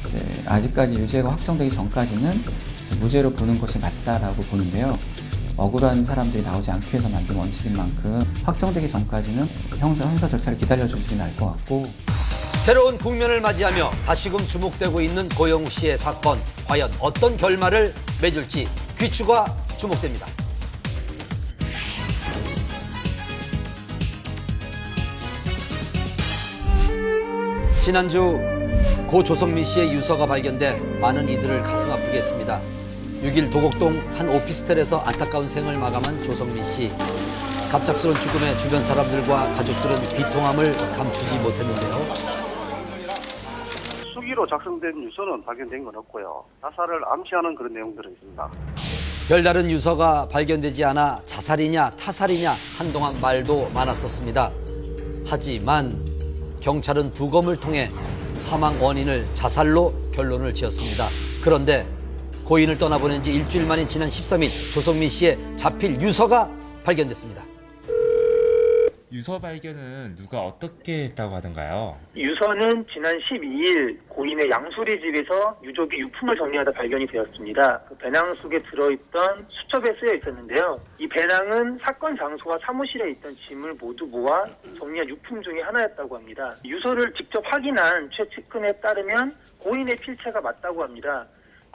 이제 아직까지 유죄가 확정되기 전까지는 이제 무죄로 보는 것이 맞다라고 보는데요. 억울한 사람들이 나오지 않기 위해서 만든 원칙인 만큼 확정되기 전까지는 형사 절차를 기다려주시긴 할 것 같고. 새로운 국면을 맞이하며 다시금 주목되고 있는 고영욱 씨의 사건, 과연 어떤 결말을 맺을지 귀추가 주목됩니다. 지난주 고 조성민 씨의 유서가 발견돼 많은 이들을 가슴 아프게 했습니다. 6일 도곡동 한 오피스텔에서 안타까운 생을 마감한 조성민 씨. 갑작스러운 죽음에 주변 사람들과 가족들은 비통함을 감추지 못했는데요. 수기로 작성된 유서는 발견된 건 없고요. 자살을 암시하는 그런 내용들은 있습니다. 별다른 유서가 발견되지 않아 자살이냐 타살이냐 한동안 말도 많았었습니다. 하지만 경찰은 부검을 통해 사망 원인을 자살로 결론을 지었습니다. 그런데 고인을 떠나보낸 지 일주일 만인 지난 13일 조성민 씨의 자필 유서가 발견됐습니다. 유서 발견은 누가 어떻게 했다고 하던가요? 유서는 지난 12일 고인의 양수리 집에서 유족이 유품을 정리하다 발견이 되었습니다. 그 배낭 속에 들어있던 수첩에 쓰여 있었는데요. 이 배낭은 사건 장소와 사무실에 있던 짐을 모두 모아 정리한 유품 중에 하나였다고 합니다. 유서를 직접 확인한 최측근에 따르면 고인의 필체가 맞다고 합니다.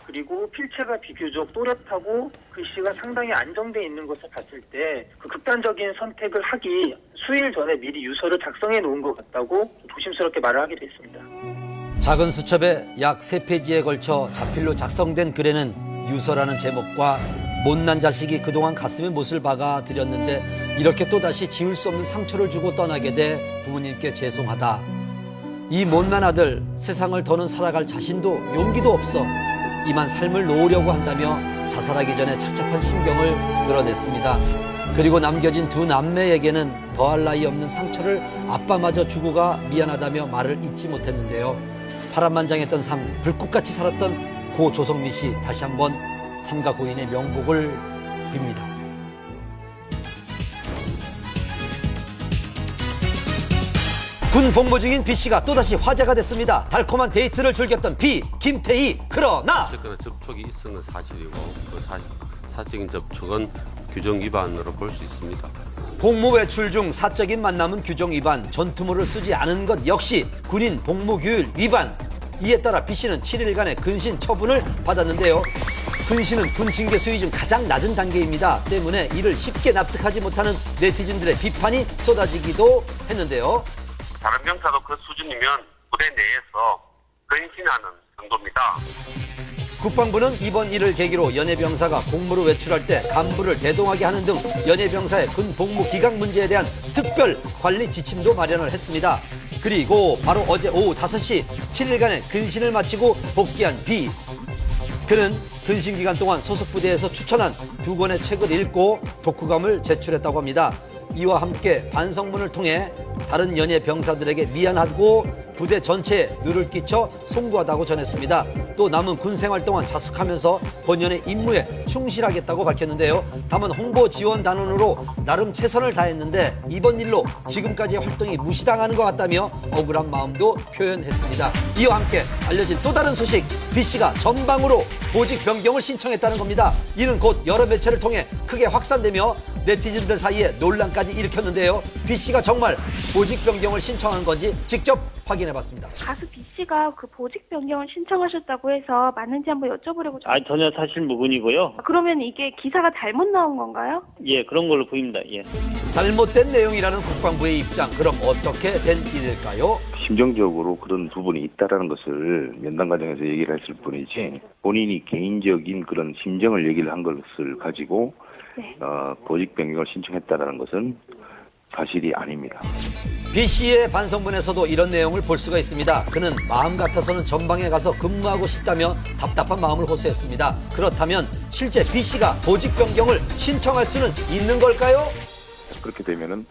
그리고 필체가 비교적 또렷하고 글씨가 상당히 안정돼 있는 것을 봤을 때 그 극단적인 선택을 하기 수일 전에 미리 유서를 작성해 놓은 것 같다고 조심스럽게 말을 하게 됐습니다. 작은 수첩에 약 3페이지에 걸쳐 자필로 작성된 글에는 유서라는 제목과 못난 자식이 그동안 가슴에 못을 박아 드렸는데 이렇게 또다시 지울 수 없는 상처를 주고 떠나게 돼 부모님께 죄송하다. 이 못난 아들 세상을 더는 살아갈 자신도 용기도 없어 이만 삶을 놓으려고 한다며 자살하기 전에 착잡한 심경을 드러냈습니다. 그리고 남겨진 두 남매에게는 더할 나위 없는 상처를 아빠마저 주고 가 미안하다며 말을 잊지 못했는데요. 파란만장했던 삶, 불꽃같이 살았던 고 조성민 씨 다시 한번 삼가 고인의 명복을 빕니다. 군 복무 중인 B씨가 또다시 화제가 됐습니다. 달콤한 데이트를 즐겼던 B, 김태희. 그러나 어쨌거나 접촉이 있었는 사실이고 그 사적인 접촉은 규정 위반으로 볼 수 있습니다. 복무 외출 중 사적인 만남은 규정 위반, 전투물을 쓰지 않은 것 역시 군인 복무규율 위반. 이에 따라 B씨는 7일간의 근신 처분을 받았는데요. 근신은 군 징계 수위 중 가장 낮은 단계입니다. 때문에 이를 쉽게 납득하지 못하는 네티즌들의 비판이 쏟아지기도 했는데요. 다른 병사도 그 수준이면 부대 내에서 근신하는 정도입니다. 국방부는 이번 일을 계기로 연예병사가 복무로 외출할 때 간부를 대동하게 하는 등 연예병사의 군 복무 기각 문제에 대한 특별 관리 지침도 마련을 했습니다. 그리고 바로 어제 오후 5시 7일간의 근신을 마치고 복귀한 B. 그는 근신 기간 동안 소속 부대에서 추천한 2권의 책을 읽고 독후감을 제출했다고 합니다. 이와 함께 반성문을 통해 다른 연예 병사들에게 미안하고 부대 전체에 누를 끼쳐 송구하다고 전했습니다. 또 남은 군 생활 동안 자숙하면서 본연의 임무에 충실하겠다고 밝혔는데요. 다만 홍보 지원 단원으로 나름 최선을 다했는데 이번 일로 지금까지의 활동이 무시당하는 것 같다며 억울한 마음도 표현했습니다. 이와 함께 알려진 또 다른 소식, B씨가 전방으로 보직 변경을 신청했다는 겁니다. 이는 곧 여러 매체를 통해 크게 확산되며 네티즌들 사이에 논란까지 일으켰는데요. B씨가 정말 보직 변경을 신청한 건지 직접 확인해봤습니다. 가수 B씨가 그 보직 변경을 신청하셨다고 해서 맞는지 한번 여쭤보려고. 전혀 사실 무근이고요. 그러면 이게 기사가 잘못 나온 건가요? 예, 그런 걸로 보입니다. 예. 잘못된 내용이라는 국방부의 입장, 그럼 어떻게 된 일일까요? 심정적으로 그런 부분이 있다라는 것을 면담 과정에서 얘기를 했을 뿐이지 본인이 개인적인 그런 심정을 얘기를 한 것을 가지고 네. 보직 변경을 신청했다라는 것은 사실이 아닙니다. B씨의 반성문에서도 이런 내용을 볼 수가 있습니다. 그는 마음 같아서는 전방에 가서 근무하고 싶다며 답답한 마음을 호소했습니다. 그렇다면 실제 B씨가 보직 변경을 신청할 수는 있는 걸까요? 그렇게 되면은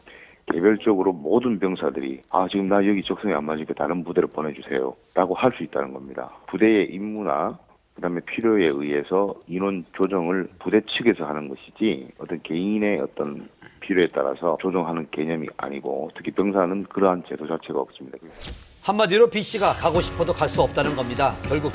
개별적으로 모든 병사들이 지금 나 여기 적성이 안 맞으니까 다른 부대로 보내주세요 라고 할 수 있다는 겁니다. 부대의 임무나 그다음에 필요에 의해서 인원 조정을 부대 측에서 하는 것이지 어떤 개인의 어떤 필요에 따라서 조정하는 개념이 아니고 특히 병사는 그러한 제도 자체가 없습니다. 한마디로 B 씨가 가고 싶어도 갈 수 없다는 겁니다. 결국